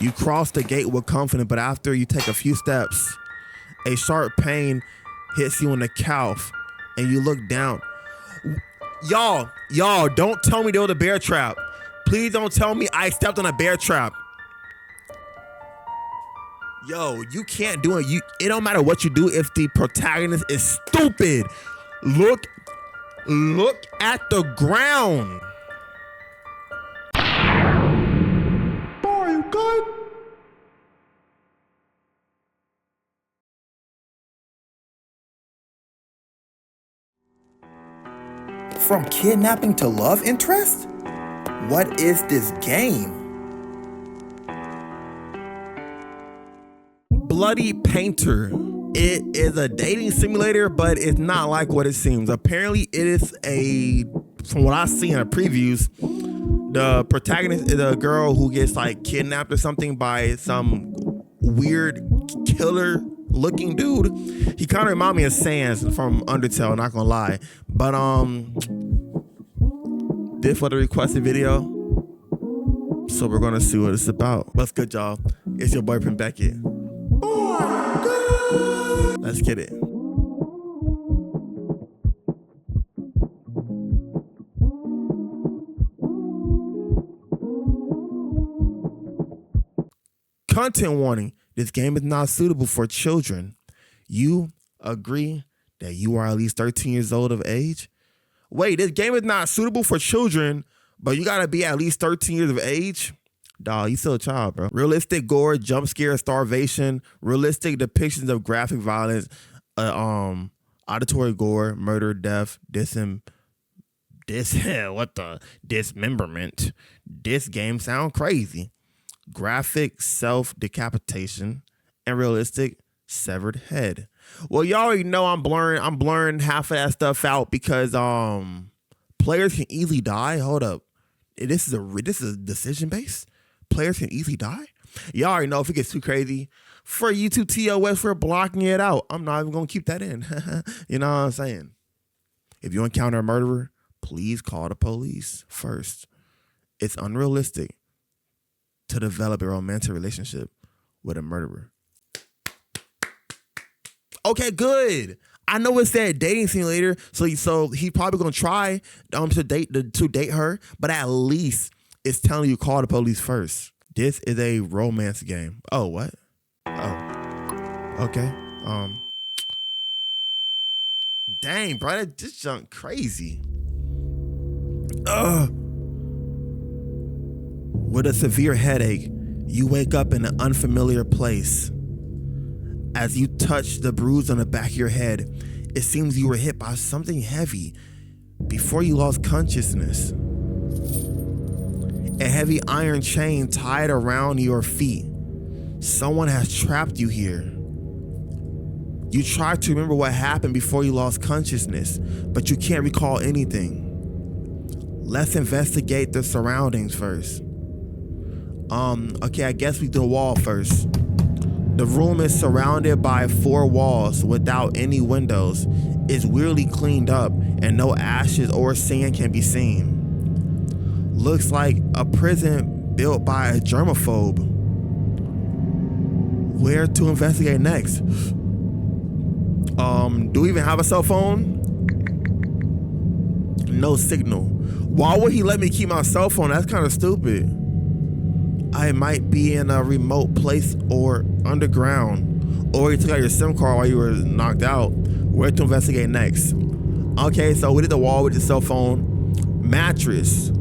You cross the gate with confidence, but after you take a few steps, a sharp pain hits you in the calf, and you look down. Y'all, don't tell me there was a bear trap. Please don't tell me I stepped on a bear trap. Yo, you can't do it. It don't matter what you do if the protagonist is stupid. Look at the ground. Are you good? From kidnapping to love interest? What is this game? Bloody Painter. It is a dating simulator, but it's not like what it seems. Apparently, it is from what I see in the previews, the protagonist is a girl who gets like kidnapped or something by some weird killer looking dude. He kind of reminds me of Sans from Undertale, not gonna lie. But this was the requested video, so we're gonna see what it's about. What's good, y'all? It's your boy, Prince Beckett. Let's get it. Content warning. This game is not suitable for children. You agree that you are at least 13 years old of age? Wait, this game is not suitable for children, but you gotta be at least 13 years of age? Dawg, you still a child, bro. Realistic gore, jump scare, starvation, realistic depictions of graphic violence, auditory gore, murder, death, dismemberment. This game sound crazy. Graphic self-decapitation and realistic severed head. Well, y'all already know I'm blurring half of that stuff out because players can easily die. Hold up. This is decision based. Players can easily die. Y'all already know if it gets too crazy. For YouTube TOS, we're blocking it out. I'm not even gonna keep that in. You know what I'm saying? If you encounter a murderer, please call the police first. It's unrealistic to develop a romantic relationship with a murderer. Okay, good. I know it said dating simulator, so he probably gonna try to date her, but at least it's telling you call the police first. This is a romance game. Oh, what? Oh, okay. Dang, bro, that just jumped crazy. With a severe headache, you wake up in an unfamiliar place. As you touch the bruise on the back of your head, it seems you were hit by something heavy before you lost consciousness. A heavy iron chain tied around your feet. Someone has trapped you here. You try to remember what happened before you lost consciousness, but you can't recall anything. Let's investigate the surroundings first. Okay, I guess we do the wall first. The room is surrounded by 4 walls without any windows. It's weirdly cleaned up and no ashes or sand can be seen. Looks like a prison built by a germaphobe. Where to investigate next? Do we even have a cell phone? No signal. Why would he let me keep my cell phone? That's kind of stupid. I might be in a remote place or underground. Or you took out your SIM card while you were knocked out. Where to investigate next? Okay, so we did the wall with the cell phone. Mattress.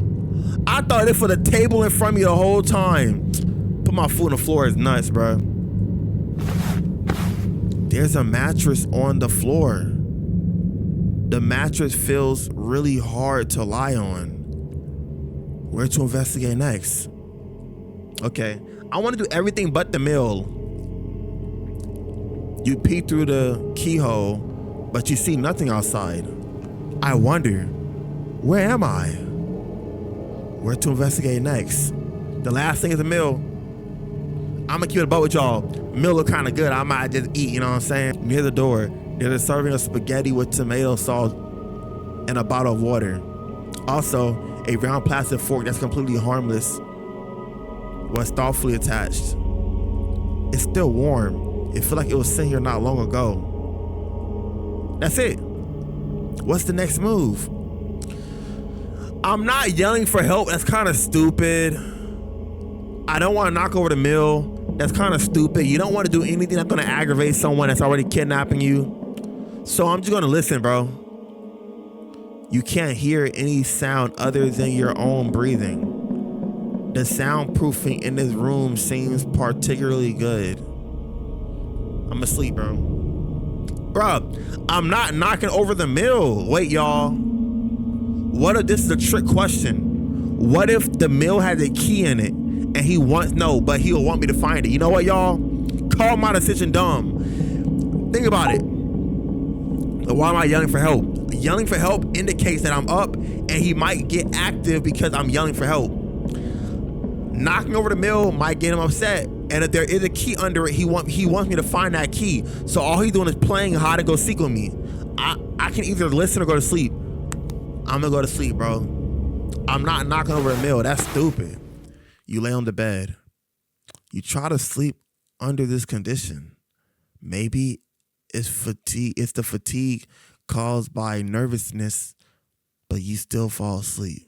I thought it for the table in front of me the whole time. Put my foot on the floor is nuts, bro. There's a mattress on the floor. The mattress feels really hard to lie on. Where to investigate next? Okay, I want to do everything but the mill. You peek through the keyhole, but you see nothing outside. I wonder, where am I? Where to investigate next? The last thing is the mill. I'm gonna keep it a buck with y'all. Mill look kind of good. I might just eat, you know what I'm saying? Near the door, there's a serving of spaghetti with tomato sauce and a bottle of water. Also, a round plastic fork that's completely harmless. was thoughtfully attached. It's still warm. It feels like it was sent here not long ago. That's it. What's the next move? I'm not yelling for help. That's kind of stupid. I don't want to knock over the meal. That's kind of stupid. You don't want to do anything that's going to aggravate someone that's already kidnapping you. So I'm just going to listen, bro. You can't hear any sound other than your own breathing. The soundproofing in this room seems particularly good. I'm asleep, bro. Bruh, I'm not knocking over the meal. Wait, y'all. What if this is a trick question? What if the meal has a key in it and he wants but he'll want me to find it? You know what, y'all? Call my decision dumb. Think about it. Why am I yelling for help? Yelling for help indicates that I'm up and he might get active because I'm yelling for help. Knocking over the meal might get him upset. And if there is a key under it, he wants me to find that key. So all he's doing is playing hide and go seek with me. I can either listen or go to sleep. I'm gonna go to sleep, bro. I'm not knocking over a meal. That's stupid. You lay on the bed. You try to sleep under this condition. Maybe it's fatigue. It's the fatigue caused by nervousness, but you still fall asleep.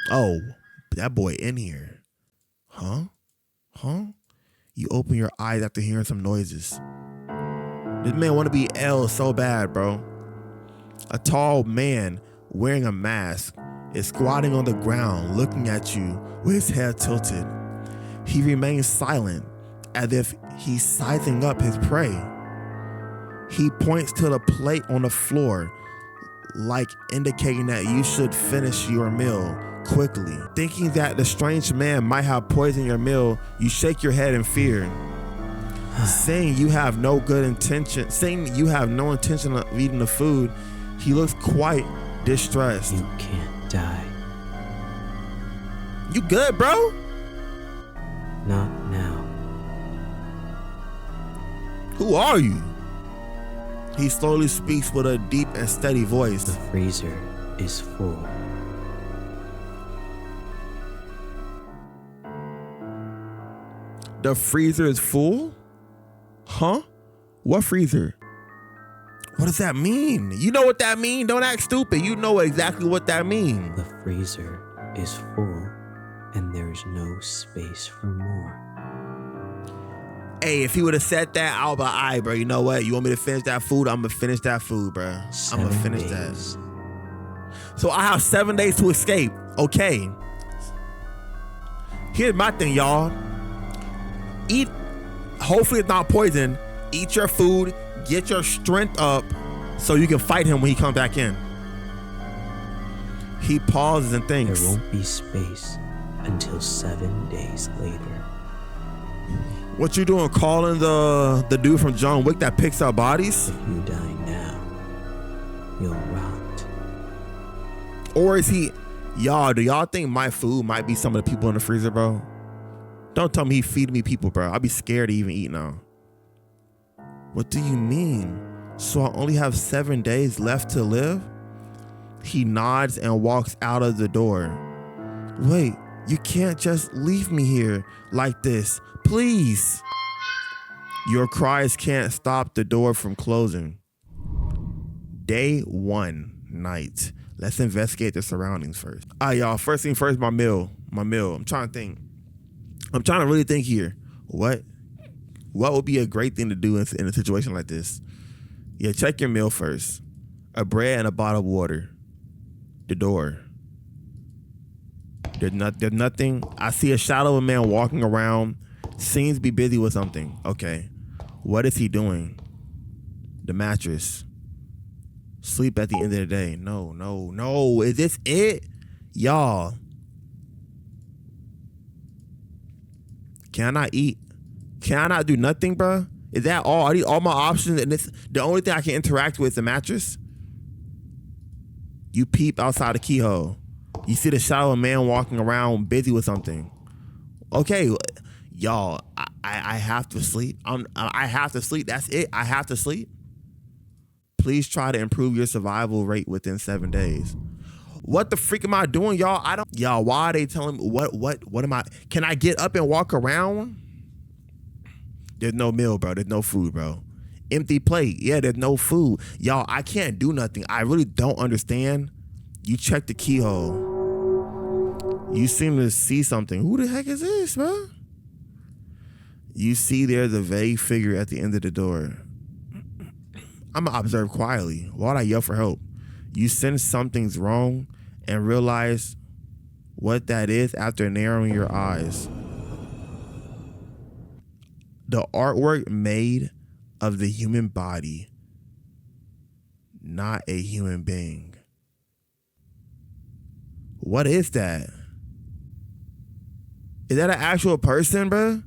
Oh, that boy in here. Huh? You open your eyes after hearing some noises. This man want to be L so bad, bro. A tall man wearing a mask is squatting on the ground looking at you with his head tilted. He remains silent as if he's sizing up his prey. He points to the plate on the floor like indicating that you should finish your meal quickly. Thinking that the strange man might have poisoned your meal, you shake your head in fear. Saying you have no intention of eating the food, he looks quite distressed. You can't die. You good, bro? Not now. Who are you? He slowly speaks with a deep and steady voice. The freezer is full. The freezer is full? Huh? What freezer? What does that mean? You know what that means? Don't act stupid. You know exactly what that means. The freezer is full and there's no space for more. Hey, if he would have said that, I would be like, all right, bro, you know what? You want me to finish that food? I'm going to finish that food, bro. I'm going to finish that. So I have 7 days to escape. Okay. Here's my thing, y'all. Eat. Hopefully it's not poison. Eat your food. Get your strength up so you can fight him when he comes back in. He pauses and thinks. There won't be space until 7 days later. What you doing, calling the dude from John Wick that picks up bodies? If you die now, you'll rot. Or is he... Y'all, do y'all think my food might be some of the people in the freezer, bro? Don't tell me he feeding me people, bro. I'll be scared to even eat now. What do you mean? So I only have 7 days left to live? He nods and walks out of the door. Wait, you can't just leave me here like this. Please. Your cries can't stop the door from closing. Day 1, night. Let's investigate the surroundings first. All right, y'all. First thing first, my meal. I'm trying to think. I'm trying to really think here. What would be a great thing to do in a situation like this? Yeah, check your meal first. A bread and a bottle of water. The door. There's nothing. I see a shadow of a man walking around. Seems to be busy with something. Okay. What is he doing? The mattress. Sleep at the end of the day. No. Is this it? Y'all. Can I not eat? Can I not do nothing, bro? Is that all? Are these all my options? And this the only thing I can interact with is the mattress? You peep outside the keyhole. You see the shadow of a man walking around busy with something. Okay, y'all, I have to sleep. I have to sleep. That's it. I have to sleep. Please try to improve your survival rate within 7 days. What the freak am I doing, y'all? Y'all, why are they telling me what am I? Can I get up and walk around? There's no meal, bro. There's no food, bro. Empty plate. Yeah, there's no food. Y'all, I can't do nothing. I really don't understand. You check the keyhole. You seem to see something. Who the heck is this, bro? You see there's a vague figure at the end of the door. I'm going to observe quietly. Why would I yell for help? You sense something's wrong and realize what that is after narrowing your eyes. The artwork made of the human body, not a human being. What is that? Is that an actual person, bro?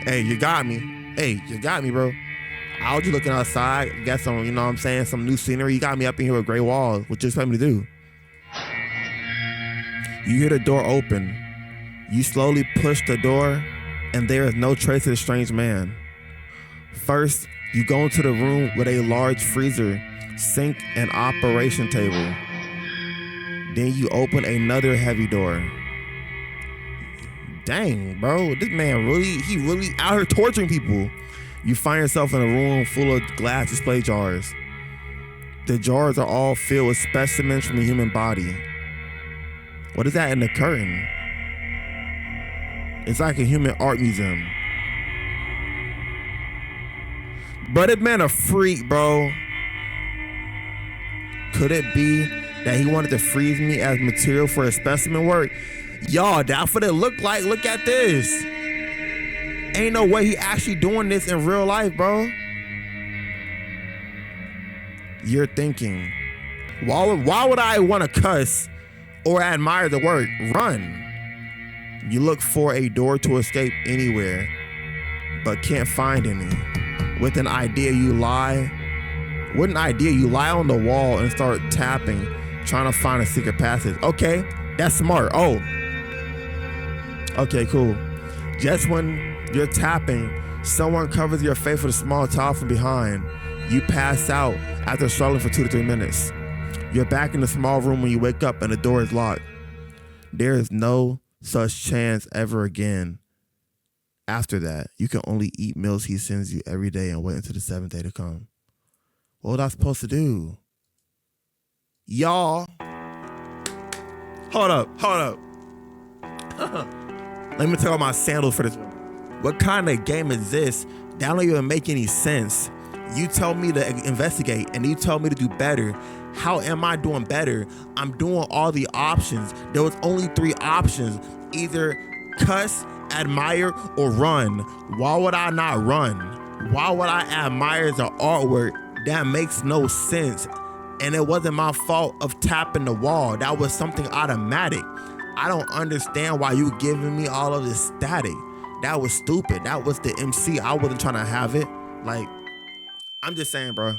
Hey, you got me. Hey, you got me, bro. I was just looking outside, got some, you know what I'm saying, some new scenery. You got me up in here with gray walls. What you expect me to do? You hear the door open. You slowly push the door, and there is no trace of the strange man. First, you go into the room with a large freezer, sink, and operation table. Then you open another heavy door. Dang, bro, this man really out here torturing people. You find yourself in a room full of glass display jars. The jars are all filled with specimens from the human body. What is that in the curtain? It's like a human art museum. But this man a freak, bro. Could it be that he wanted to freeze me as material for his specimen work? Y'all, that's what it looked like. Look at this. Ain't no way he actually doing this in real life, bro. You're thinking, why would I want to cuss or admire the work? Run. You look for a door to escape anywhere, but can't find any. With an idea, you lie on the wall and start tapping, trying to find a secret passage. Okay, that's smart. Oh, okay, cool. Just when you're tapping, someone covers your face with a small towel from behind. You pass out after struggling for 2 to 3 minutes. You're back in the small room when you wake up and the door is locked. There is no such chance ever again. After that, you can only eat meals he sends you every day and wait until the 7th day to come. What was I supposed to do? Y'all. Hold up. Let me take off my sandals for this. What kind of game is this? That don't even make any sense. You tell me to investigate and you tell me to do better. How am I doing better? I'm doing all the options. There was only 3 options. Either cuss, admire, or run. Why would I not run? Why would I admire the artwork? That makes no sense. And it wasn't my fault of tapping the wall. That was something automatic. I don't understand why you giving me all of this static. That was stupid. That was the MC. I wasn't trying to have it. Like, I'm just saying, bro.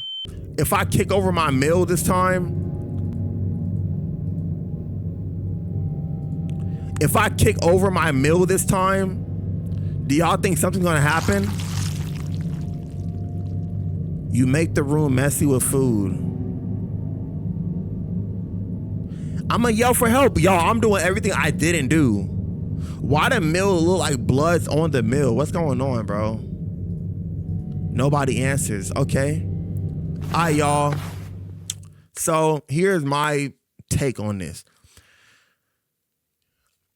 If I kick over my meal this time, do y'all think something's gonna happen? You make the room messy with food. I'm gonna yell for help. Y'all, I'm doing everything I didn't do. Why the meal look like blood's on the meal? What's going on, bro? Nobody answers. Okay. All right, y'all. So here's my take on this.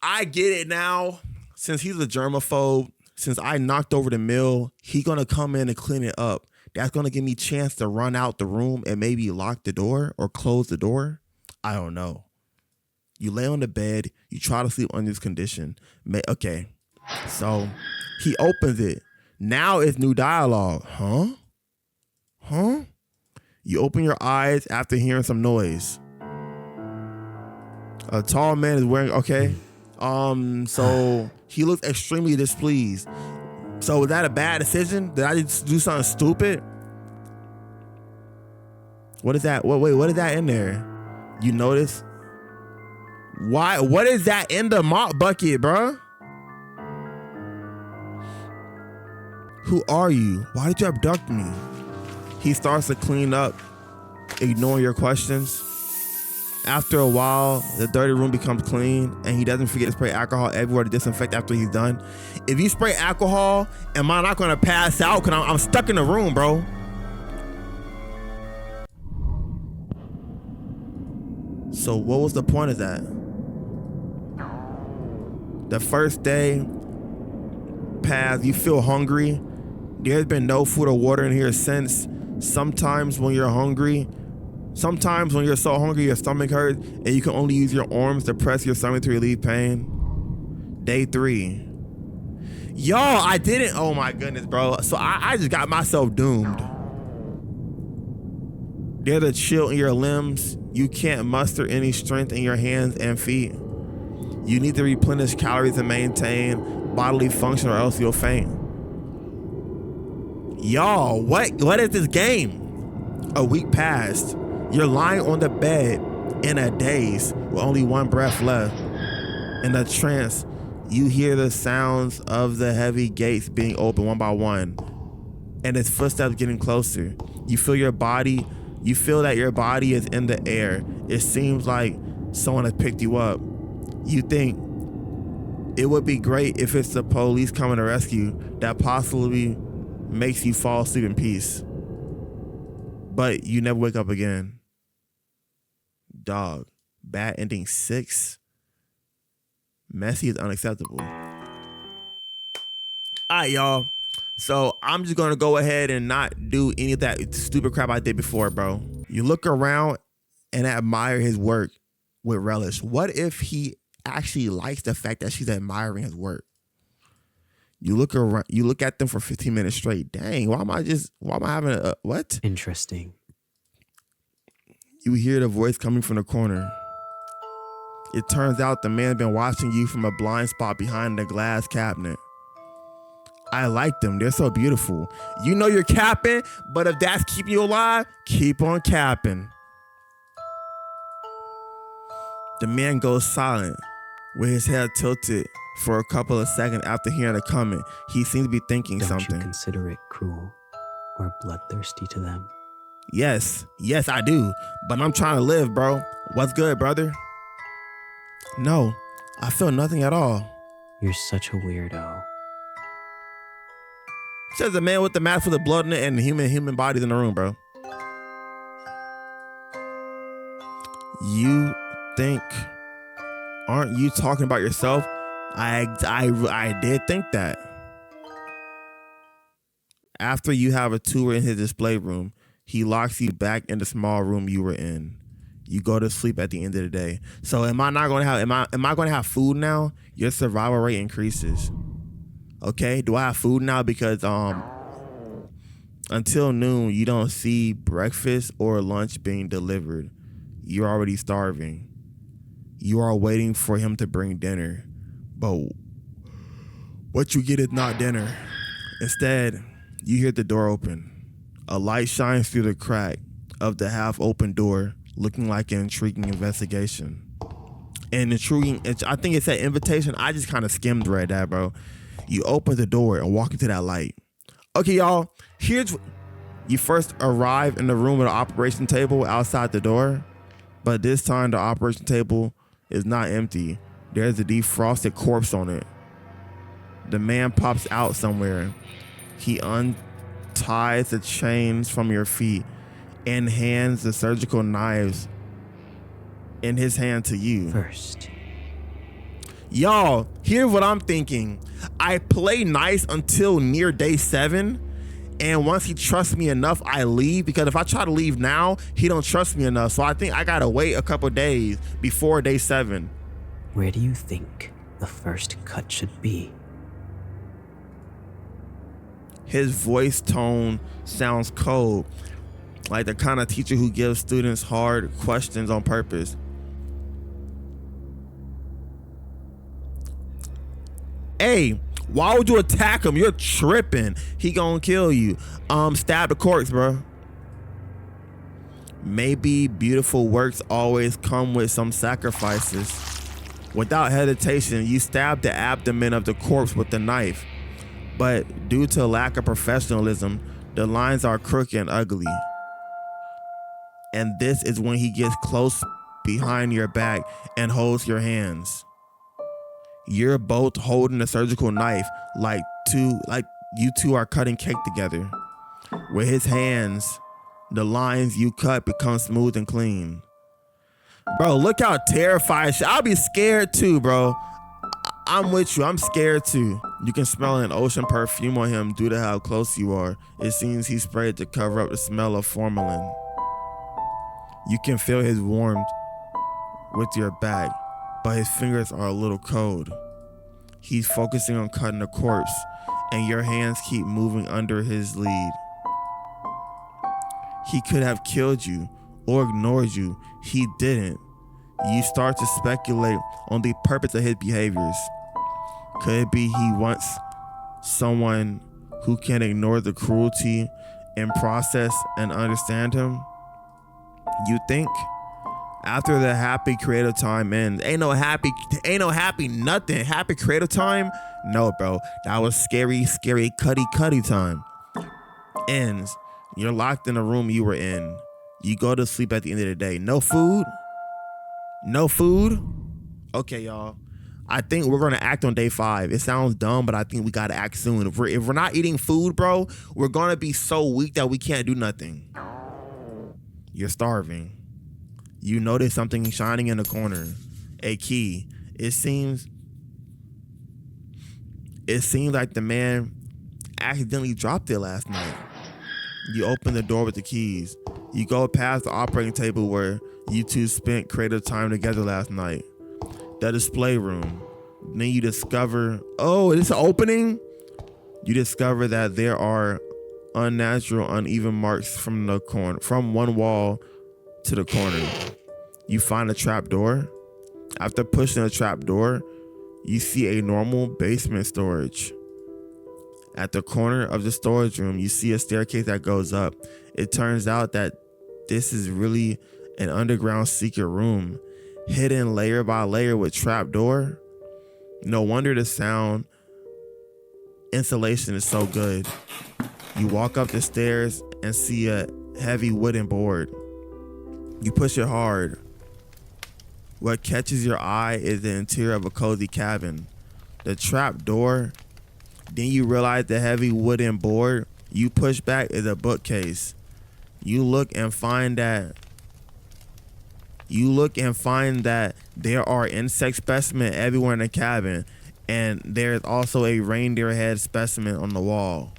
I get it now. Since he's a germaphobe, since I knocked over the meal, he gonna come in and clean it up. That's gonna give me a chance to run out the room and maybe lock the door or close the door. I don't know. You lay on the bed, you try to sleep under this condition. Okay, so he opens it. Now it's new dialogue. Huh? You open your eyes after hearing some noise. A tall man is wearing, okay. So he looks extremely displeased. So was that a bad decision? Did I just do something stupid? What is that? Wait, what is that in there? You notice? Why? What is that in the mop bucket, bro? Who are you? Why did you abduct me? He starts to clean up, ignoring your questions. After a while, the dirty room becomes clean, and he doesn't forget to spray alcohol everywhere to disinfect after he's done. If you spray alcohol, am I not gonna pass out? Cause I'm stuck in the room, bro. So what was the point of that? The first day passed, you feel hungry. There's been no food or water in here since. Sometimes when you're hungry, sometimes when you're so hungry your stomach hurts and you can only use your arms to press your stomach to relieve pain. Day 3. Y'all, I didn't, oh my goodness, bro. So I just got myself doomed. There's a chill in your limbs. You can't muster any strength in your hands and feet. You need to replenish calories and maintain bodily function or else you'll faint. Y'all, what is this game? A week passed. You're lying on the bed in a daze with only one breath left. In a trance, you hear the sounds of the heavy gates being opened one by one, and its footsteps getting closer. You feel that your body is in the air. It seems like someone has picked you up. You think it would be great if it's the police coming to rescue that possibly makes you fall asleep in peace. But you never wake up again. Dog, bad ending 6. Messy is unacceptable. Alright, y'all. So I'm just gonna go ahead and not do any of that stupid crap I did before, bro. You look around and admire his work with relish. What if he actually likes the fact that she's admiring his work? You look around, you look at them for 15 minutes straight. Dang, why am I having a what? Interesting. You hear the voice coming from the corner. It turns out the man's been watching you from a blind spot behind the glass cabinet. I like them. They're so beautiful. You know you're capping, but if that's keeping you alive, keep on capping. The man goes silent with his head tilted for a couple of seconds after hearing the comment. He seems to be thinking something. Don't you consider it cruel or bloodthirsty to them? Yes, I do. But I'm trying to live, bro. What's good, brother? No, I feel nothing at all. You're such a weirdo. Says the man with the mask with the blood in it and human bodies in the room, bro. You think, aren't you talking about yourself? I did think that. After you have a tour in his display room, he locks you back in the small room you were in. You go to sleep at the end of the day. So am I going to have food now? Your survival rate increases. Okay, do I have food now? Because until noon, you don't see breakfast or lunch being delivered. You're already starving. You are waiting for him to bring dinner. But what you get is not dinner. Instead, you hear the door open. A light shines through the crack of the half-open door, looking like an intriguing investigation. I think it said invitation. I just kind of skimmed right there, bro. You open the door and walk into that light. Okay, y'all, you first arrive in the room with an operation table outside the door, but this time the operation table is not empty. There's a defrosted corpse on it. The man pops out somewhere. He unties the chains from your feet and hands the surgical knives in his hand to you. First. Y'all, here's what I'm thinking. I play nice until near day 7, and once he trusts me enough, I leave, because if I try to leave now, he don't trust me enough. So I think I gotta wait a couple days before day 7. Where do you think the first cut should be? His voice tone sounds cold, like the kind of teacher who gives students hard questions on purpose. Hey, why would you attack him? You're tripping. He gonna kill you. Stab the corpse, bro. Maybe beautiful works always come with some sacrifices. Without hesitation, you stab the abdomen of the corpse with the knife. but due to lack of professionalism, the lines are crooked and ugly. And this is when he gets close behind your back and holds your hands. You're both holding a surgical knife like you two are cutting cake together. With his hands, the lines you cut become smooth and clean. Bro, look how terrified I'll be scared too, bro. I'm with you. I'm scared too. You can smell an ocean perfume on him due to how close you are. It seems he sprayed to cover up the smell of formalin. You can feel his warmth with your back, but his fingers are a little cold. He's focusing on cutting the corpse, and your hands keep moving under his lead. He could have killed you or ignored you. He didn't. You start to speculate on the purpose of his behaviors. Could it be he wants someone who can ignore the cruelty and process and understand him? You think? After the happy creative time ends, ain't no happy nothing. Happy creative time? No, bro. That was scary cuddy time. Ends. You're locked in a room you were in. You go to sleep at the end of the day. No food? No food? Okay, y'all. I think we're gonna act on day 5. It sounds dumb, but I think we gotta act soon. If we're not eating food, bro, we're gonna be so weak that we can't do nothing. You're starving. You notice something shining in the corner. A key. It seems like the man accidentally dropped it last night. You open the door with the keys. You go past the operating table where you two spent creative time together last night. The display room. Then you discover, oh, it's an opening? You discover that there are unnatural, uneven marks from one wall to the corner. You find a trap door. After pushing a trap door, you see a normal basement storage. At the corner of the storage room, you see a staircase that goes up. It turns out that this is really an underground secret room, hidden layer by layer with trap door. No wonder the sound insulation is so good. You walk up the stairs and see a heavy wooden board. You push it hard. What catches your eye is the interior of a cozy cabin. The trap door. Then you realize the heavy wooden board you push back is a bookcase. You look and find that there are insect specimens everywhere in the cabin, and there's also a reindeer head specimen on the wall.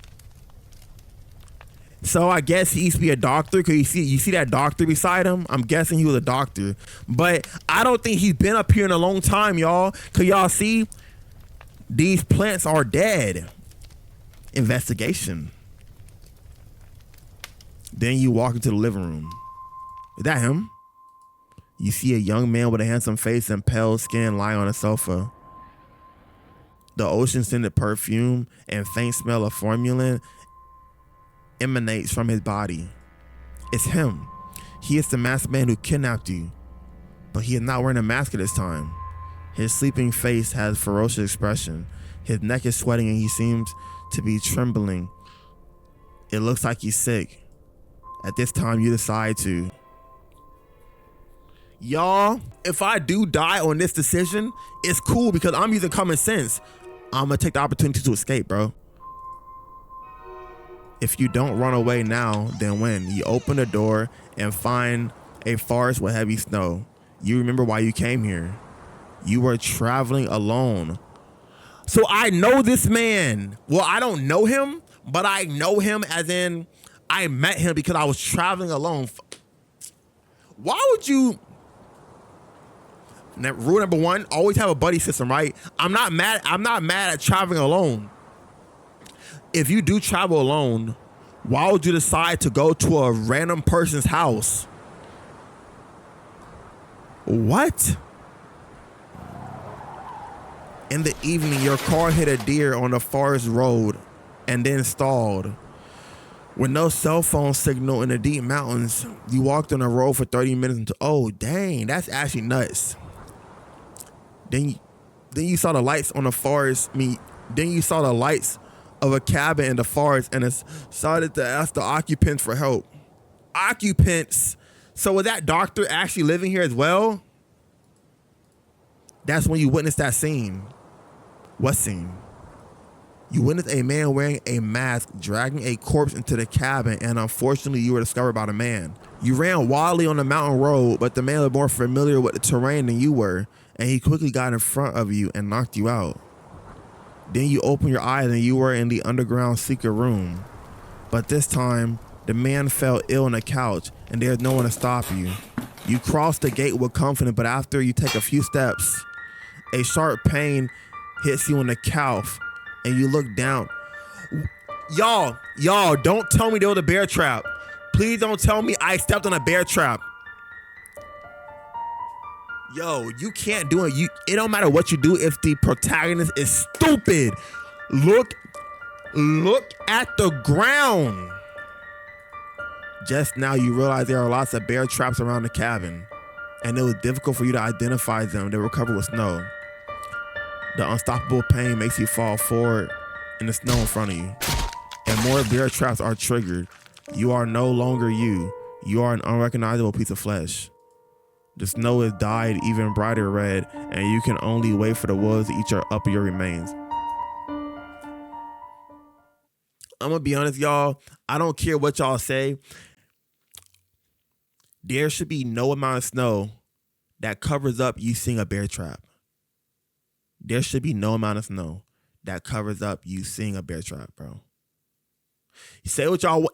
So I guess he used to be a doctor, because you see that doctor beside him? I'm guessing he was a doctor. But I don't think he's been up here in a long time, y'all. Because y'all see, these plants are dead. Investigation. Then you walk into the living room. Is that him? You see a young man with a handsome face and pale skin lying on a sofa. The ocean-scented perfume and faint smell of formalin emanates from his body. It's him. He is the masked man who kidnapped you. But he is not wearing a mask at this time. His sleeping face has ferocious expression. His neck is sweating and he seems to be trembling. It looks like he's sick. At this time, you decide to. Y'all, if I do die on this decision, it's cool because I'm using common sense. I'm gonna take the opportunity to escape, bro. If you don't run away now, then when? You open the door and find a forest with heavy snow. You remember why you came here. You were traveling alone. So I know this man. Well, I don't know him, but I know him as in I met him because I was traveling alone. Why would you... Rule number 1, always have a buddy system, right? I'm not mad at traveling alone. If you do travel alone, why would you decide to go to a random person's house? What? In the evening, your car hit a deer on the forest road and then stalled. With no cell phone signal in the deep mountains, you walked on the road for 30 minutes until, oh, dang, that's actually nuts. Then you saw the lights on the forest. Then you saw the lights of a cabin in the forest and decided to ask the occupants for help. Occupants? So was that doctor actually living here as well? That's when you witnessed that scene. What scene? You witnessed a man wearing a mask dragging a corpse into the cabin, and unfortunately you were discovered by the man. You ran wildly on the mountain road, but the man was more familiar with the terrain than you were, and he quickly got in front of you and knocked you out. Then you opened your eyes and you were in the underground secret room. But this time, the man fell ill on the couch and there's no one to stop you. You cross the gate with confidence, but after you take a few steps, a sharp pain hits you on the calf and you look down. Y'all, don't tell me there was a bear trap. Please don't tell me I stepped on a bear trap. Yo, you can't do it. It don't matter what you do if the protagonist is stupid. Look at the ground. Just now you realize there are lots of bear traps around the cabin, and it was difficult for you to identify them. They were covered with snow. The unstoppable pain makes you fall forward in the snow in front of you, and more bear traps are triggered. You are no longer you. You are an unrecognizable piece of flesh. The snow is dyed even brighter red, and you can only wait for the wolves to eat up your remains. I'm gonna be honest, y'all. I don't care what y'all say. There should be no amount of snow that covers up you seeing a bear trap. There should be no amount of snow that covers up you seeing a bear trap, bro. You say what y'all,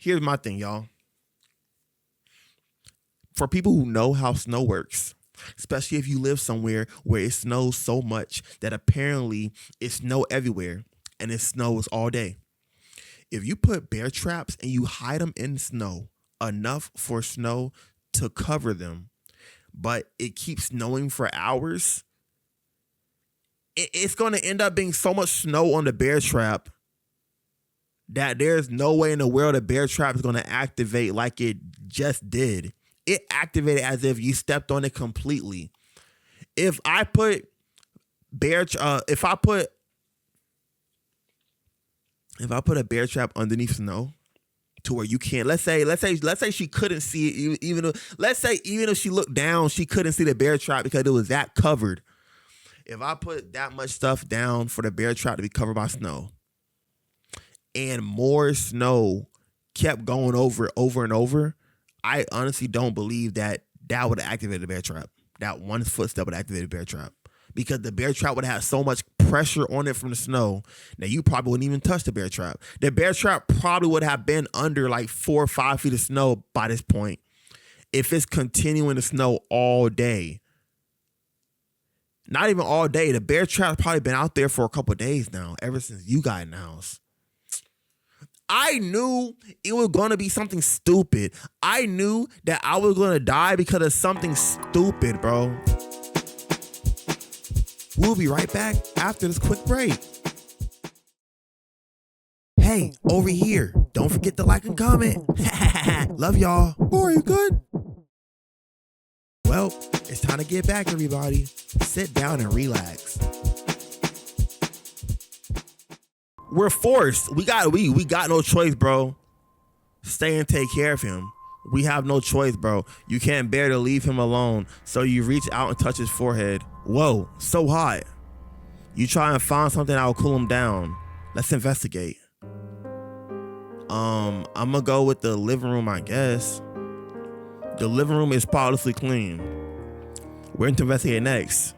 here's my thing, y'all. For people who know how snow works, especially if you live somewhere where it snows so much that apparently it snows everywhere and it snows all day. If you put bear traps and you hide them in snow enough for snow to cover them, but it keeps snowing for hours, it's going to end up being so much snow on the bear trap that there's no way in the world a bear trap is going to activate like it just did. It activated as if you stepped on it completely. If I put a bear trap underneath snow to where you can't, let's say she couldn't see it, even if she looked down, she couldn't see the bear trap because it was that covered. If I put that much stuff down for the bear trap to be covered by snow, and more snow kept going over and over, I honestly don't believe that would have activated the bear trap. That one footstep would activate the bear trap, because the bear trap would have so much pressure on it from the snow that you probably wouldn't even touch the bear trap. The bear trap probably would have been under like 4 or 5 feet of snow by this point if it's continuing to snow all day. Not even all day. The bear trap's probably been out there for a couple of days now, ever since you got in the house. I knew it was going to be something stupid. I knew that I was going to die because of something stupid, bro. We'll be right back after this quick break. Hey, over here, don't forget to like and comment. Love y'all. Oh, are you good? Well, it's time to get back, everybody. Sit down and relax. We're forced. We got no choice, bro. Stay and take care of him. We have no choice, bro. You can't bear to leave him alone, so you reach out and touch his forehead. Whoa, so hot. You try and find something that will cool him down. Let's investigate. I'm gonna go with the living room, I guess. The living room is spotlessly clean. We're going to investigate next.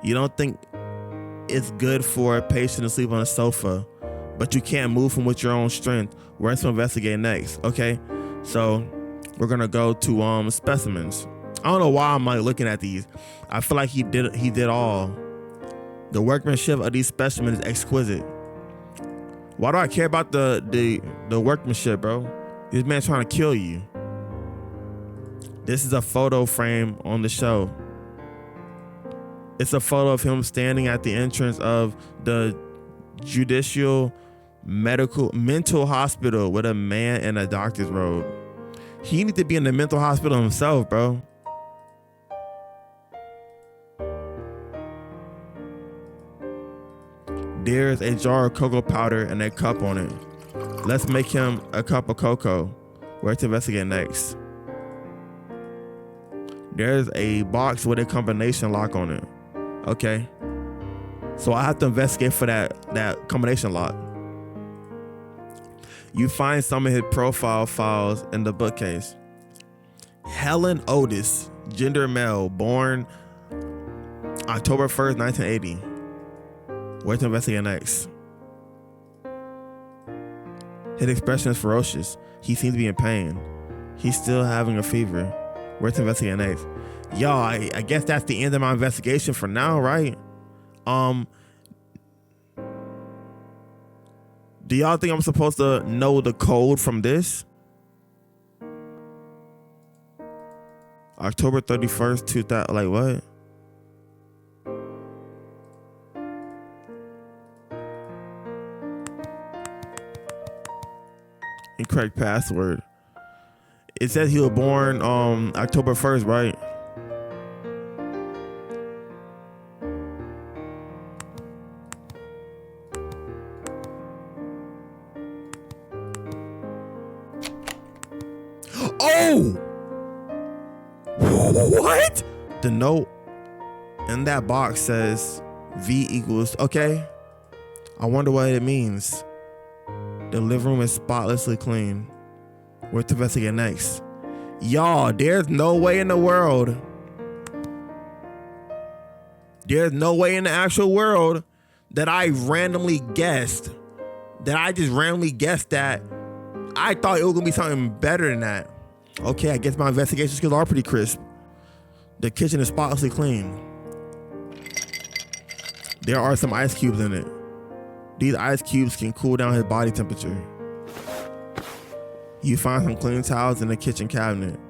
You don't think it's good for a patient to sleep on a sofa, but you can't move him with your own strength. We're going to investigate next. Okay, so we're gonna go to specimens. I don't know why I'm like looking at these. I feel like he did all. The workmanship of these specimens is exquisite. Why do I care about the workmanship, bro? This man's trying to kill you. This is a photo frame on the show. It's a photo of him standing at the entrance of the judicial mental hospital with a man in a doctor's robe. He needs to be in the mental hospital himself, bro. There's a jar of cocoa powder and a cup on it. Let's make him a cup of cocoa. Where to investigate next? There's a box with a combination lock on it. Okay. So I have to investigate for that combination lock. You find some of his profile files in the bookcase. Helen Otis, gender male, born October 1st, 1980. Where to investigate next? His expression is ferocious. He seems to be in pain. He's still having a fever. Where to investigate next? Y'all, I guess that's the end of my investigation for now, right? Do y'all think I'm supposed to know the code from this? October 31st, 2000, like what? Incorrect password. It says he was born October 1st, right? Oh! What? The note in that box says V equals, okay. I wonder what it means. The living room is spotlessly clean. Where to investigate next? Y'all, there's no way in the world. There's no way in the actual world that I just randomly guessed that I thought it was gonna be something better than that. Okay, I guess my investigation skills are pretty crisp. The kitchen is spotlessly clean. There are some ice cubes in it. These ice cubes can cool down his body temperature. You find some clean towels in the kitchen cabinet.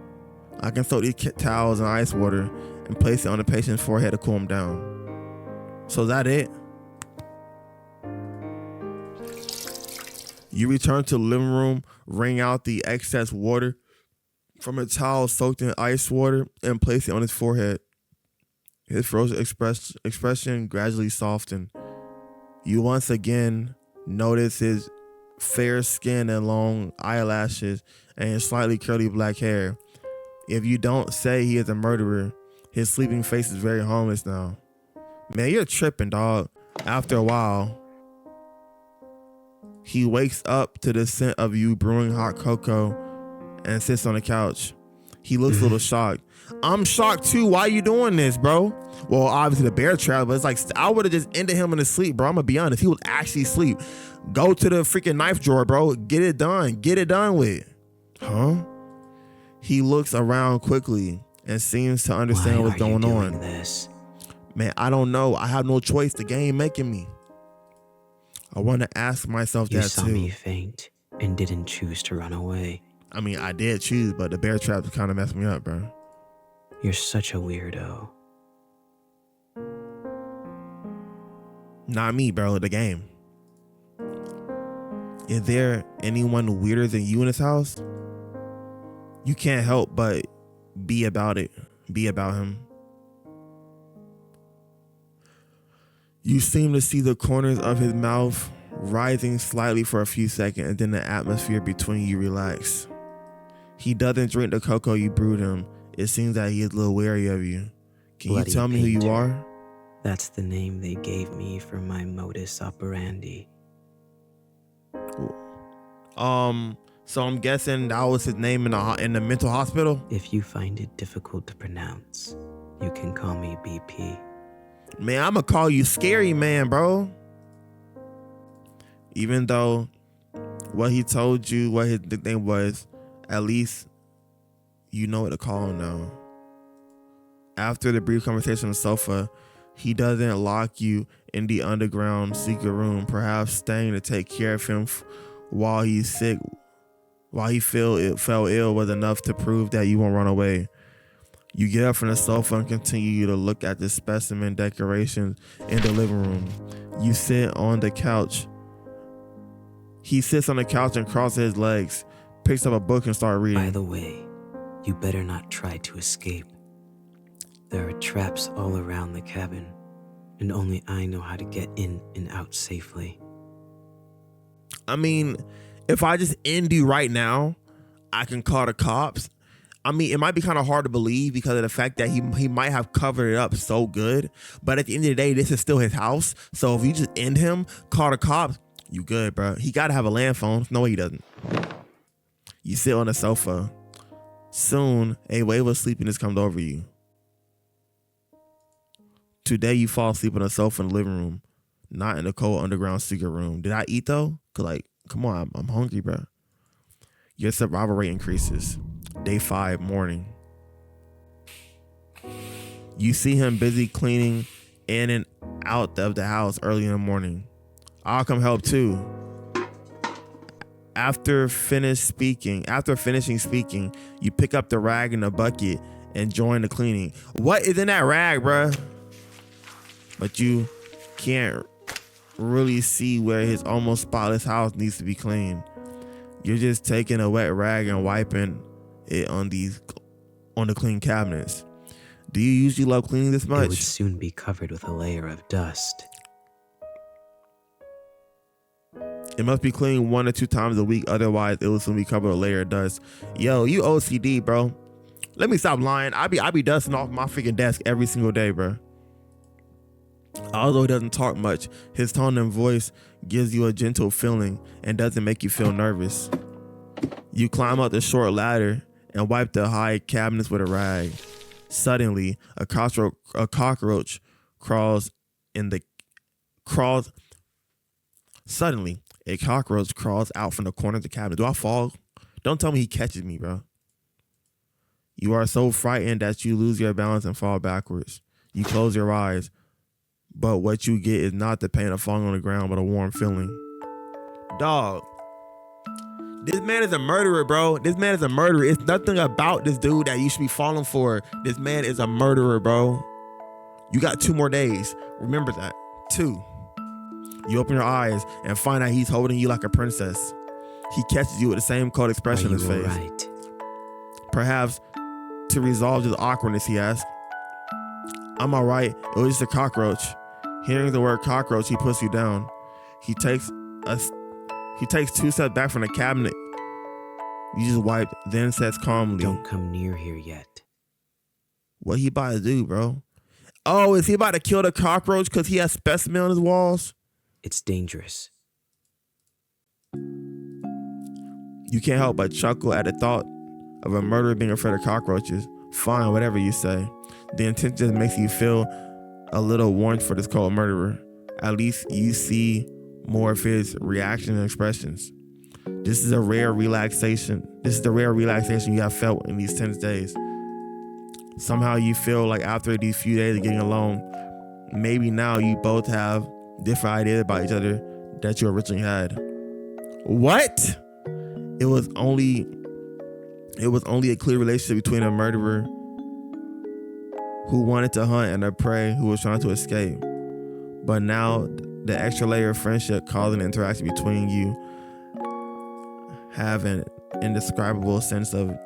I can soak these towels in ice water and place it on the patient's forehead to cool him down. So is that it? You return to the living room, wring out the excess water from a towel soaked in ice water and place it on his forehead. His frozen expression gradually softened. You once again notice his fair skin and long eyelashes and his slightly curly black hair. If you don't say he is a murderer, his sleeping face is very harmless now. Man, you're tripping, dog. After a while, he wakes up to the scent of you brewing hot cocoa and sits on the couch. He looks a little shocked. I'm shocked too. Why are you doing this, bro? Well, obviously the bear trap, but it's like, I would have just ended him in his sleep, bro. I'm gonna be honest. He would actually sleep. Go to the freaking knife drawer, bro. Get it done. Get it done with. Huh? He looks around quickly and seems to understand what's going on. This? Man, I don't know. I have no choice. The game making me. I want to ask myself that too. You saw me faint and didn't choose to run away. I mean, I did choose, but the bear trap kind of messed me up, bro. You're such a weirdo. Not me, bro. The game. Is there anyone weirder than you in this house? You can't help but be about it. Be about him. You seem to see the corners of his mouth rising slightly for a few seconds, and then the atmosphere between you relax. He doesn't drink the cocoa you brewed him. It seems that he is a little wary of you. Can you tell me who you are? That's the name they gave me for my modus operandi. So I'm guessing that was his name in the mental hospital? If you find it difficult to pronounce, you can call me BP. Man, I'm gonna call you Scary Man, bro. Even though what he told you, what his nickname was, at least you know what to call him now. After the brief conversation on the sofa, he doesn't lock you in the underground secret room, perhaps staying to take care of him while he's sick, while he fell ill was enough to prove that you won't run away. You get up from the sofa and continue to look at the specimen decorations in the living room. You sit on the couch. He sits on the couch and crosses his legs, picks up a book and starts reading. By the way, you better not try to escape. There are traps all around the cabin. and only I know how to get in and out safely. I mean, if I just end you right now, I can call the cops. I mean, it might be kind of hard to believe because of the fact that he might have covered it up so good. But at the end of the day, this is still his house. So if you just end him, call the cops, you good, bro. He got to have a land phone. No, he doesn't. You sit on the sofa. Soon, a wave of sleepiness comes over you. Today, you fall asleep on a sofa in the living room, not in the cold underground secret room. Did I eat though? Cause like, come on, I'm hungry, bro. Your survival rate increases. Day 5, morning. You see him busy cleaning in and out of the house early in the morning. I'll come help too. After finishing speaking, you pick up the rag and the bucket and join the cleaning. What is in that rag, bruh? But you can't really see where his almost spotless house needs to be cleaned. You're just taking a wet rag and wiping it on the clean cabinets. Do you usually love cleaning this much? It would soon be covered with a layer of dust. It must be cleaned 1 or 2 times a week, otherwise it will soon be covered with a layer of dust. Yo, you OCD, bro. Let me stop lying. I be dusting off my freaking desk every single day, bro. Although he doesn't talk much, his tone and voice gives you a gentle feeling and doesn't make you feel nervous. You climb up the short ladder and wipe the high cabinets with a rag. Suddenly, a cockroach crawls out from the corner of the cabinet. Do I fall? Don't tell me he catches me, bro. You are so frightened that you lose your balance and fall backwards. You close your eyes, but what you get is not the pain of falling on the ground, but a warm feeling. Dog. This man is a murderer, bro. This man is a murderer. It's nothing about this dude that you should be falling for. This man is a murderer, bro. You got 2 more days. Remember that. 2. You open your eyes and find out he's holding you like a princess. He catches you with the same cold expression on his face. Right? Perhaps to resolve this awkwardness, he asks, I'm all right. It was just a cockroach. Hearing the word cockroach, he puts you down. He takes 2 steps back from the cabinet. You just wiped, then says calmly, Don't come near here yet. What he about to do, bro? Oh, is he about to kill the cockroach because he has specimen on his walls? It's dangerous. You can't help but chuckle at the thought of a murderer being afraid of cockroaches. Fine, whatever you say. The intent just makes you feel a little warmth for this cold murderer. At least you see more of his reaction and expressions. This is the rare relaxation you have felt in these tense days. Somehow you feel like after these few days of getting along, maybe now you both have different ideas about each other that you originally had. What? It was only a clear relationship between a murderer who wanted to hunt and a prey who was trying to escape. But now the extra layer of friendship causing an interaction between you have an indescribable sense of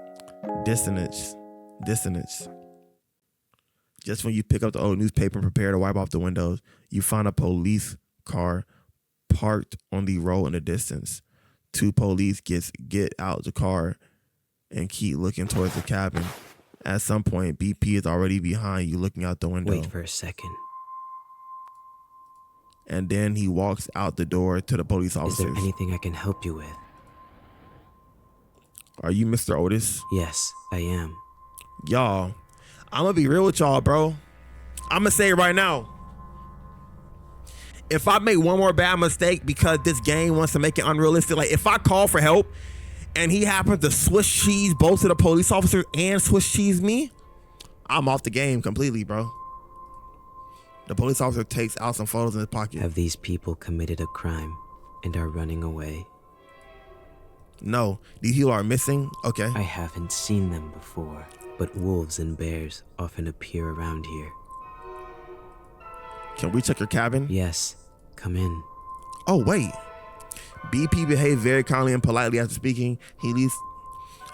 dissonance. Just when you pick up the old newspaper and prepare to wipe off the windows, you find a police car parked on the road in the distance. 2 police get out the car and keep looking towards the cabin. At some point, BP is already behind you looking out the window. Wait for a second. And then he walks out the door to the police officers. Is there anything I can help you with? Are you Mr. Otis? Yes, I am. Y'all, I'm gonna be real with y'all, bro. I'm gonna say it right now. If I make one more bad mistake because this game wants to make it unrealistic, like if I call for help and he happens to Swiss cheese both of the police officers and Swiss cheese me, I'm off the game completely, bro. The police officer takes out some photos in his pocket. Have these people committed a crime and are running away? No, these people are missing. Okay. I haven't seen them before, but wolves and bears often appear around here. Can we check your cabin? Yes, come in. Oh, wait. BP behaved very kindly and politely after speaking. He leads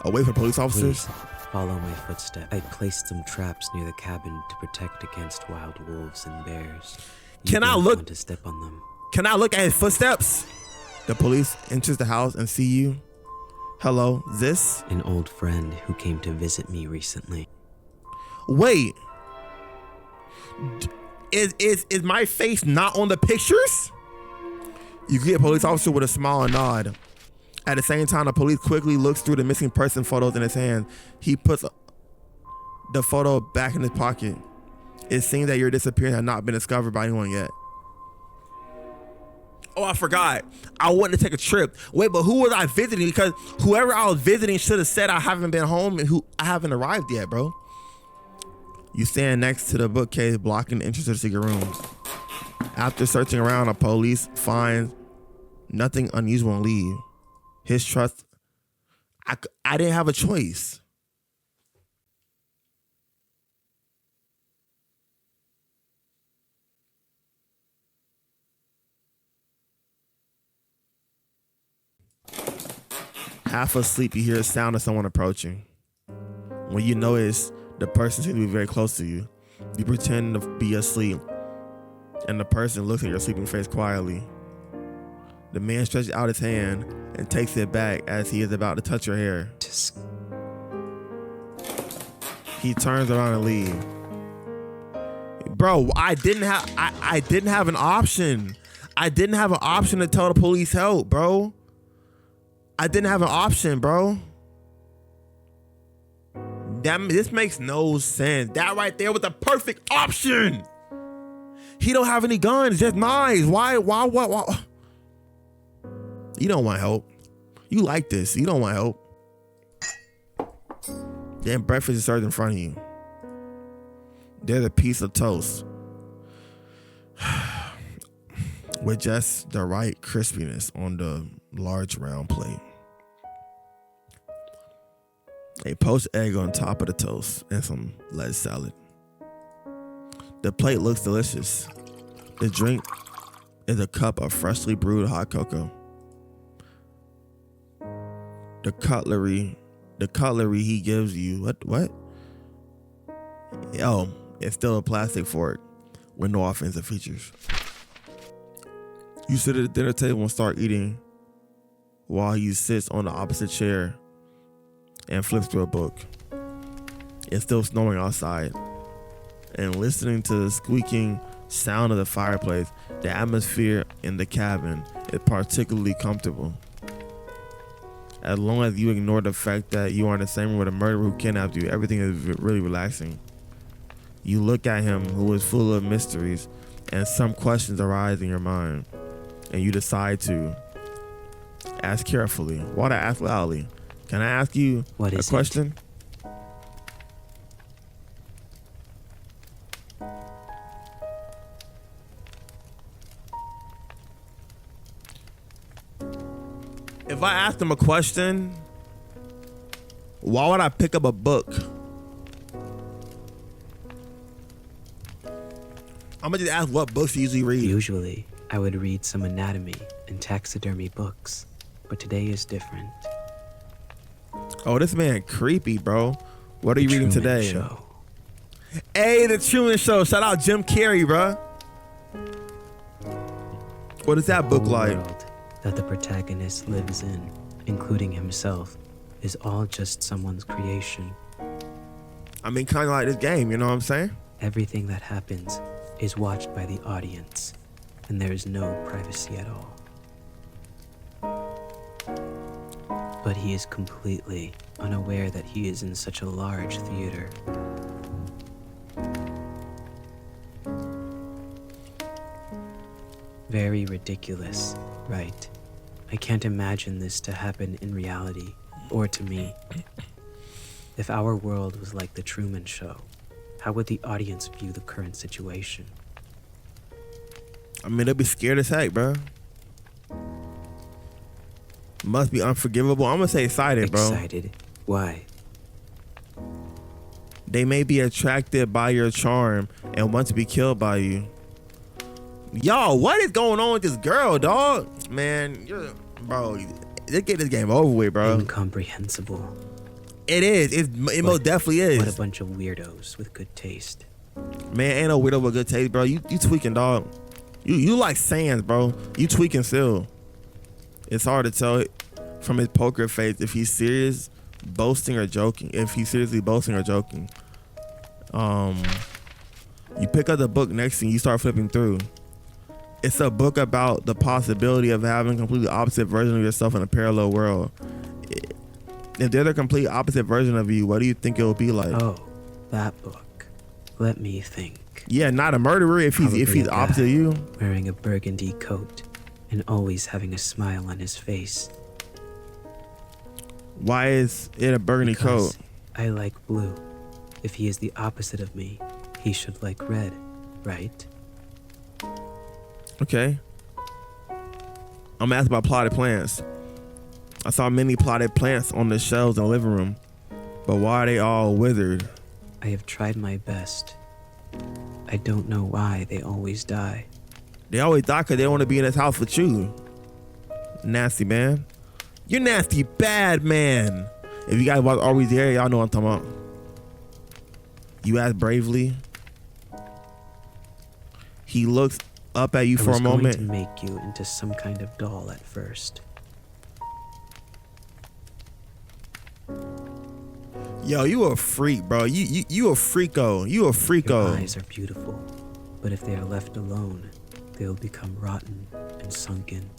away from police officers. Please, follow my footsteps. I placed some traps near the cabin to protect against wild wolves and bears. You Can I don't look? want to step on them. Can I look at his footsteps? The police enters the house and see you. Hello, this? An old friend who came to visit me recently. Wait. Is my face not on the pictures? You get a police officer with a smile and nod. At the same time, the police quickly looks through the missing person photos in his hand. He puts the photo back in his pocket. It seems that your disappearance has not been discovered by anyone yet. Oh, I forgot. I wanted to take a trip. Wait, but who was I visiting? Because whoever I was visiting should have said I haven't been home and I haven't arrived yet, bro. You stand next to the bookcase blocking the entrance to the secret rooms. After searching around, the police finds nothing unusual and leave. His trust, I didn't have a choice. Half asleep, you hear the sound of someone approaching. When you notice the person seems to be very close to you, you pretend to be asleep, and the person looks at your sleeping face quietly. The man stretches out his hand and takes it back as he is about to touch your hair. He turns around and leaves. Bro, I didn't have an option. I didn't have an option to tell the police help, bro. I didn't have an option, bro. This makes no sense. That right there was the perfect option. He don't have any guns, just knives. Why? You don't want help. You like this. You don't want help. Then breakfast is served in front of you. There's a piece of toast with just the right crispiness on the large round plate. A poached egg on top of the toast and some lettuce salad. The plate looks delicious. The drink is a cup of freshly brewed hot cocoa. The cutlery he gives you, what? Oh, it's still a plastic fork with no offensive features. You sit at the dinner table and start eating while he sits on the opposite chair and flips through a book. It's still snowing outside, and listening to the squeaking sound of the fireplace, the atmosphere in the cabin is particularly comfortable. As long as you ignore the fact that you are in the same room with a murderer who kidnapped you, everything is really relaxing. You look at him, who is full of mysteries, and some questions arise in your mind, and you decide to ask carefully. Why to ask loudly? Can I ask you a question? If I asked him a question, why would I pick up a book? I'm gonna just ask what books you usually read. Usually, I would read some anatomy and taxidermy books, but today is different. Oh, this man creepy, bro. What are you reading today? Show. Hey, The Truman Show. Shout out Jim Carrey, bro. What is that book like? The world that the protagonist lives in, including himself, is all just someone's creation. I mean, kind of like this game, you know what I'm saying? Everything that happens is watched by the audience, and there is no privacy at all. But he is completely unaware that he is in such a large theater. Very ridiculous, right? I can't imagine this to happen in reality, or to me. If our world was like the Truman Show, how would the audience view the current situation? I mean, they'll be scared as heck, bro. Must be unforgivable. I'm gonna say excited, bro. Excited? Why? They may be attracted by your charm and want to be killed by you. Yo, what is going on with this girl, dog? Man, bro, let's get this game over with, bro. Incomprehensible. It is. It most definitely is. What a bunch of weirdos with good taste. Man, ain't no weirdo with good taste, bro. You tweaking, dog. You like Sands, bro. You tweaking still. It's hard to tell from his poker face if he's serious, boasting or joking. If he's seriously boasting or joking. You pick up the book next and you start flipping through. It's a book about the possibility of having a completely opposite version of yourself in a parallel world. If there's a complete opposite version of you, what do you think it will be like? Oh, that book. Let me think. Yeah, not a murderer if he's opposite of you. Wearing a burgundy coat and always having a smile on his face. Why is it a burgundy coat? I like blue. If he is the opposite of me, he should like red, right? Okay. I'm asking about plotted plants. I saw many plotted plants on the shelves in the living room, but why are they all withered? I have tried my best. I don't know why they always die. They always die because they don't want to be in this house with you. Nasty man. You're nasty bad man. If you guys watch Always There, y'all know what I'm talking about. You ask bravely. He looks up at you for a moment. I was going to make you into some kind of doll at first. Yo, you a freak, bro. You a freako. You a freako. Your eyes are beautiful, but if they are left alone, they'll become rotten and sunken.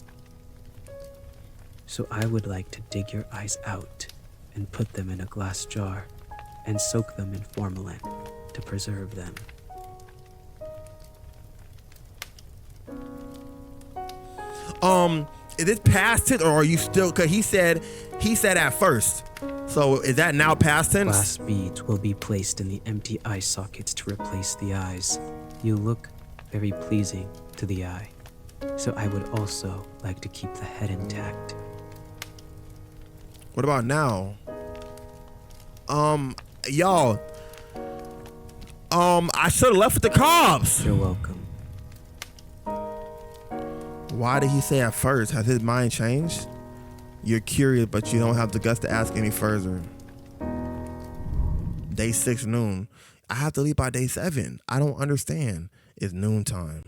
So I would like to dig your eyes out and put them in a glass jar and soak them in formalin to preserve them. Is this past tense or are you still? Cause he said at first. So is that now past tense? Glass beads will be placed in the empty eye sockets to replace the eyes. You look very pleasing to the eye. So I would also like to keep the head intact. What about now? Y'all. I should have left with the cops. You're welcome. Why did he say at first? Has his mind changed? You're curious, but you don't have the guts to ask any further. Day 6 noon. I have to leave by day 7. I don't understand. It's noontime.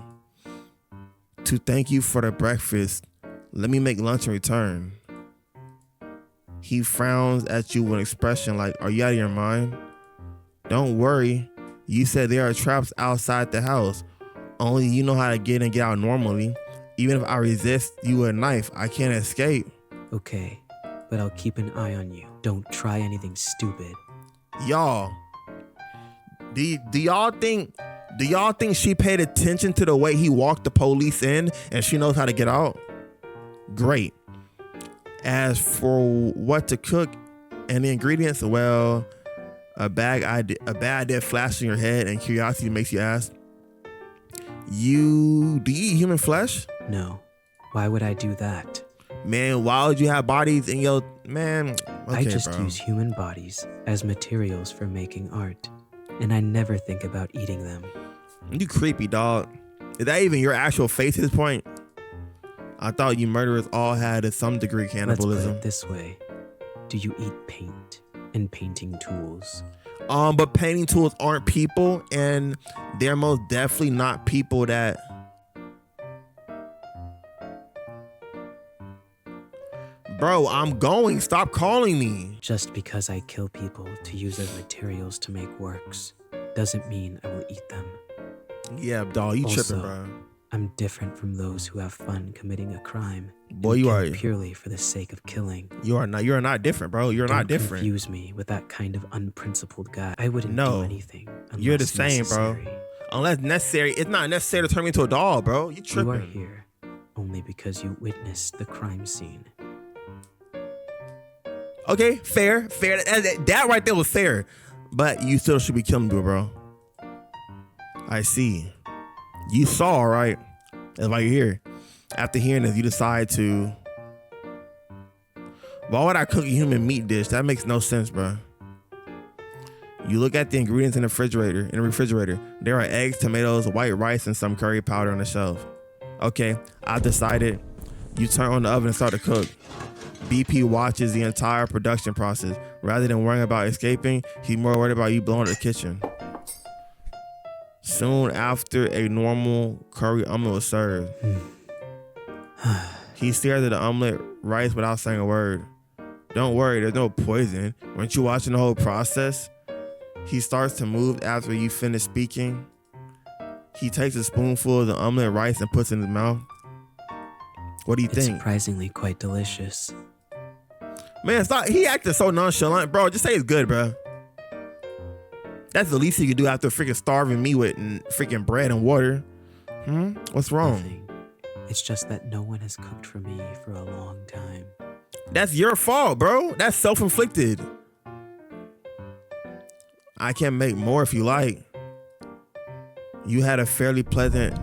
To thank you for the breakfast, let me make lunch and return. He frowns at you with an expression like, are you out of your mind? Don't worry. You said there are traps outside the house. Only you know how to get in and get out normally. Even if I resist you with a knife, I can't escape. Okay, but I'll keep an eye on you. Don't try anything stupid. Y'all, do y'all think she paid attention to the way he walked the police in and she knows how to get out? Great. As for what to cook and the ingredients, well, a bad idea flashes in your head and curiosity makes you ask, do you eat human flesh? No. Why would I do that? Man, why would you have bodies in your... Man, okay, I just bro. use human bodies as materials for making art. And I never think about eating them. You creepy, dog. Is that even your actual face at this point? I thought you murderers all had some degree of cannibalism. Let's put it this way. Do you eat paint and painting tools? But painting tools aren't people, and they're most definitely not people that... Bro, I'm going. Stop calling me. Just because I kill people to use as materials to make works doesn't mean I will eat them. Yeah, dog, you Also, tripping, bro. I'm different from those who have fun committing a crime. Boy, and you kill are purely for the sake of killing. You're not different, bro. You're not different. Don't confuse me with that kind of unprincipled guy. I wouldn't No, do anything unless you're the same, necessary. bro. Unless necessary, it's not necessary to turn me into a doll, bro. You tripping. You are here only because you witnessed the crime scene. Okay, fair. That right there was fair. But you still should be killing me, bro. I see. You saw, right? That's why you're here. After hearing this, you decide to... Why would I cook a human meat dish? That makes no sense, bro. You look at the ingredients in the refrigerator. There are eggs, tomatoes, white rice, and some curry powder on the shelf. Okay, I decided. You turn on the oven and start to cook. BP watches the entire production process. Rather than worrying about escaping, he's more worried about you blowing up the kitchen. Soon after, a normal curry omelet was served. He stared at the omelet rice without saying a word. Don't worry, there's no poison. Weren't you watching the whole process? He starts to move after you finish speaking. He takes a spoonful of the omelet rice and puts it in his mouth. What do you think? It's surprisingly quite delicious. Man, stop. He acted so nonchalant, bro. Just say it's good, bro. That's the least he could do after freaking starving me with freaking bread and water. What's wrong? Nothing. It's just that no one has cooked for me for a long time. That's your fault, bro. That's self-inflicted. I can make more if you like. You had a fairly pleasant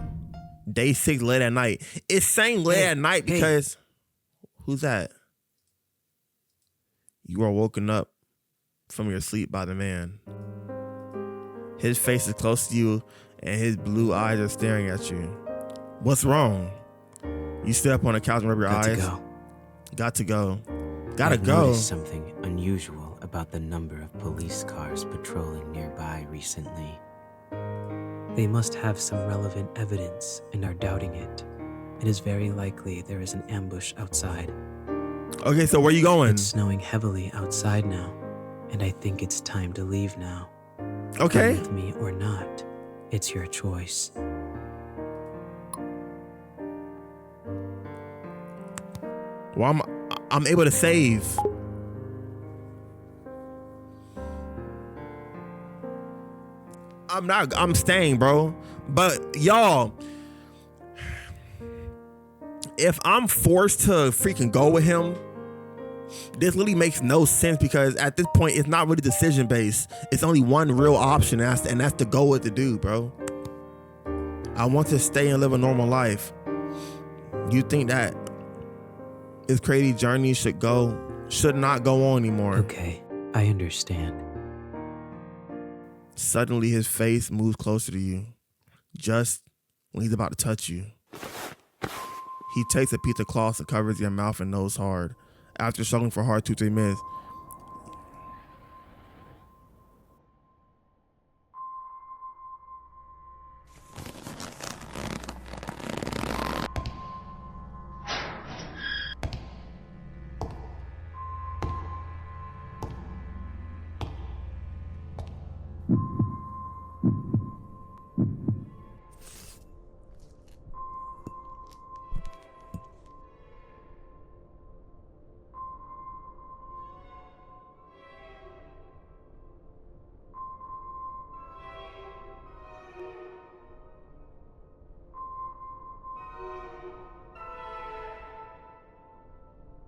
day 6 late at night. It's saying late at night because... Who's that? You are woken up from your sleep by the man. His face is close to you and his blue eyes are staring at you. What's wrong? You sit up on the couch and rub your eyes. Got to go. Gotta go. I've noticed something unusual about the number of police cars patrolling nearby recently. They must have some relevant evidence and are doubting it. It is very likely there is an ambush outside. Okay, so where you going? It's snowing heavily outside now, and I think it's time to leave now. Okay. Come with me or not, it's your choice. Well, I'm able to save. I'm staying, bro. But y'all, if I'm forced to freaking go with him, this really makes no sense because at this point it's not really decision based. It's only one real option, and that's to go with the dude, bro. I want to stay and live a normal life. You think that this crazy journey should not go on anymore? Okay, I understand. Suddenly his face moves closer to you, just when he's about to touch you. He takes a piece of cloth that covers your mouth and nose hard. After struggling for hard 2-3 minutes,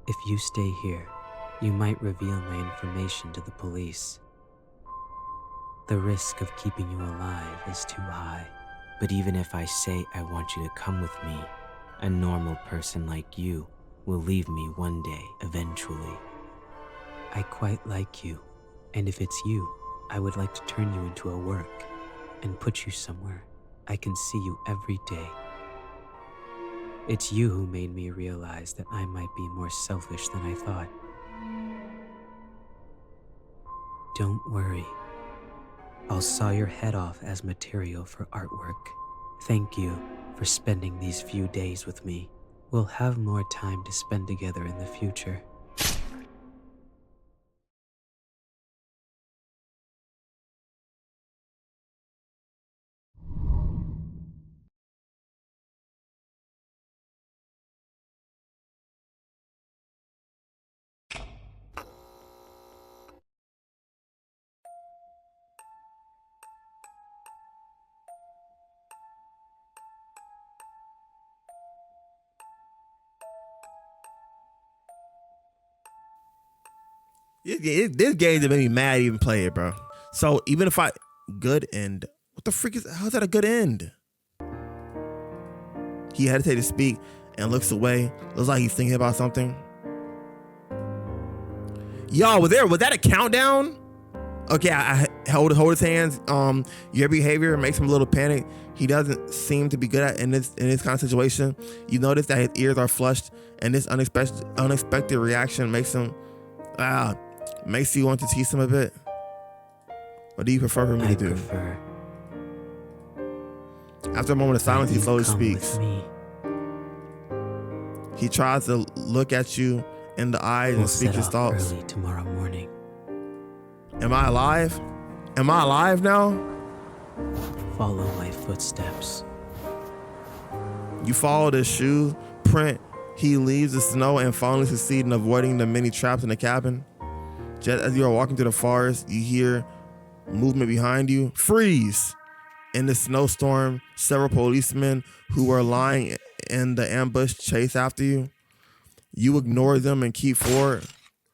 If you stay here, you might reveal my information to the police. The risk of keeping you alive is too high. But even if I say I want you to come with me, a normal person like you will leave me one day eventually. I quite like you, and if it's you, I would like to turn you into a work and put you somewhere I can see you every day. It's you who made me realize that I might be more selfish than I thought. Don't worry. I'll saw your head off as material for artwork. Thank you for spending these few days with me. We'll have more time to spend together in the future. this game that made me mad to even play it, bro. So even if good end, what the freak how's that a good end? He hesitated to speak and looks away. Looks like he's thinking about something. Y'all, was that a countdown? Okay, I hold his hands. Your behavior makes him a little panic. He doesn't seem to be good at in this kind of situation. You notice that his ears are flushed, and this unexpected reaction makes you want to tease him a bit. What do you prefer for me to do? I prefer After a moment of silence, he slowly Come with speaks. me. He tries to look at you in the eyes We'll and speak set his off thoughts. early tomorrow morning. Am I alive? Am I alive now? Follow my footsteps. You follow the shoe print. He leaves the snow and finally succeed in avoiding the many traps in the cabin. Just as you are walking through the forest, you hear movement behind you. Freeze! In the snowstorm, several policemen who were lying in the ambush chase after you. You ignore them and keep forward.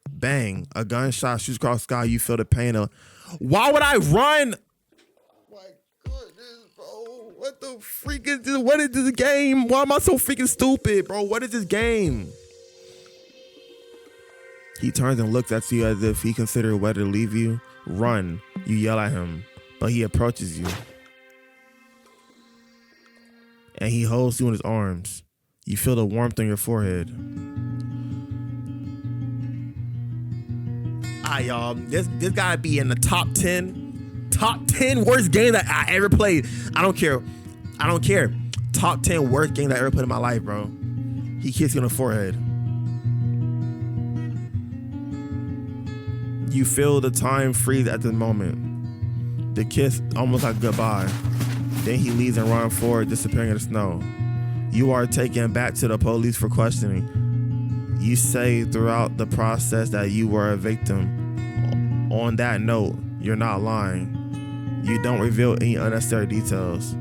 Bang! A gunshot shoots across the sky. You feel the pain of, why would I run? My goodness, bro. What the freak is this? What is this game? Why am I so freaking stupid, bro? What is this game? He turns and looks at you as if he considered whether to leave you. Run. You yell at him, but he approaches you. And he holds you in his arms. You feel the warmth on your forehead. Y'all, this gotta be in the top 10 worst game that I ever played. I don't care. Top 10 worst games I ever played in my life, bro. He kisses you on the forehead. You feel the time freeze at the moment. The kiss almost like goodbye. Then he leaves and runs forward, disappearing in the snow. You are taken back to the police for questioning. You say throughout the process that you were a victim. On that note, you're not lying. You don't reveal any unnecessary details.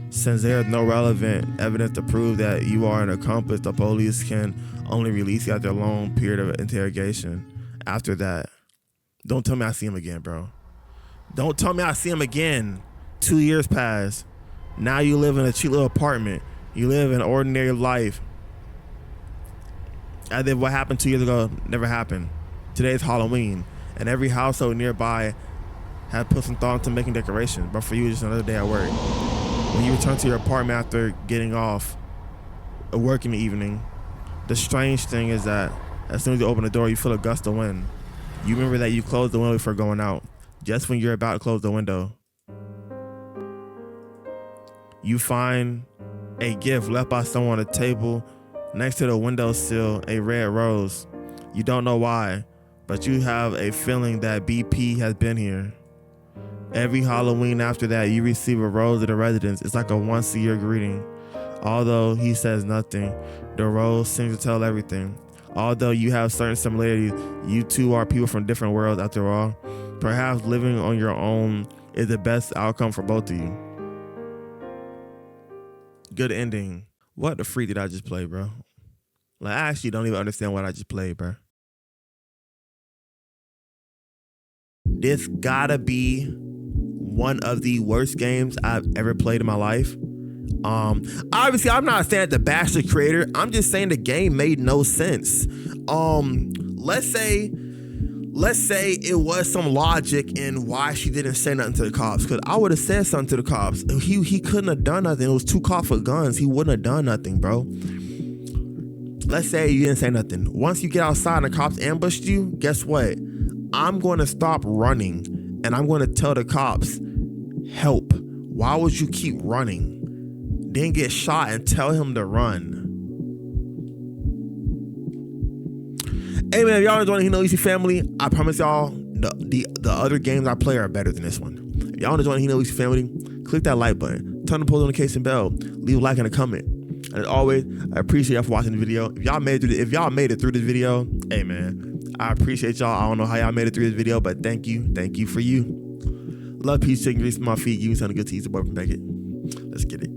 Since there is no relevant evidence to prove that you are an accomplice, the police can only release you after a long period of interrogation. After that, don't tell me I see him again, bro. Don't tell me I see him again. 2 years pass. Now you live in a cheap little apartment. You live an ordinary life. As if what happened 2 years ago never happened. Today's Halloween, and every household nearby has put some thought into making decorations, but for you, it's just another day at work. When you return to your apartment after getting off work in the evening, the strange thing is that as soon as you open the door, you feel a gust of wind. You remember that you closed the window before going out. Just when you're about to close the window, you find a gift left by someone on a table next to the windowsill, a red rose. You don't know why, but you have a feeling that BP has been here. Every Halloween after that, you receive a rose at the residence. It's like a once-a-year greeting. Although he says nothing, the rose seems to tell everything. Although you have certain similarities, you two are people from different worlds after all. Perhaps living on your own is the best outcome for both of you. Good ending. What the freak did I just play, bro? Like, I actually don't even understand what I just played, bro. This gotta be one of the worst games I've ever played in my life. Obviously, I'm not saying that the bash the creator. I'm just saying the game made no sense. Let's say it was some logic in why she didn't say nothing to the cops, because I would have said something to the cops. He couldn't have done nothing. It was two cops with guns. He wouldn't have done nothing, bro. Let's say you didn't say nothing. Once you get outside and the cops ambushed you, guess what? I'm going to stop running and I'm going to tell the cops, help. Why would you keep running? Then get shot and tell him to run. Hey man, if y'all enjoying the Hino Easy family, I promise y'all the other games I play are better than this one. If y'all enjoying the Hino Easy family, click that like button, turn the post notification bell, leave a like and a comment. And as always, I appreciate y'all for watching the video. If y'all made it through this video, hey man, I appreciate y'all. I don't know how y'all made it through this video, but thank you for you. Love, peace, chicken grease, my feet. You sound good to eat the boy from Beckett. Let's get it.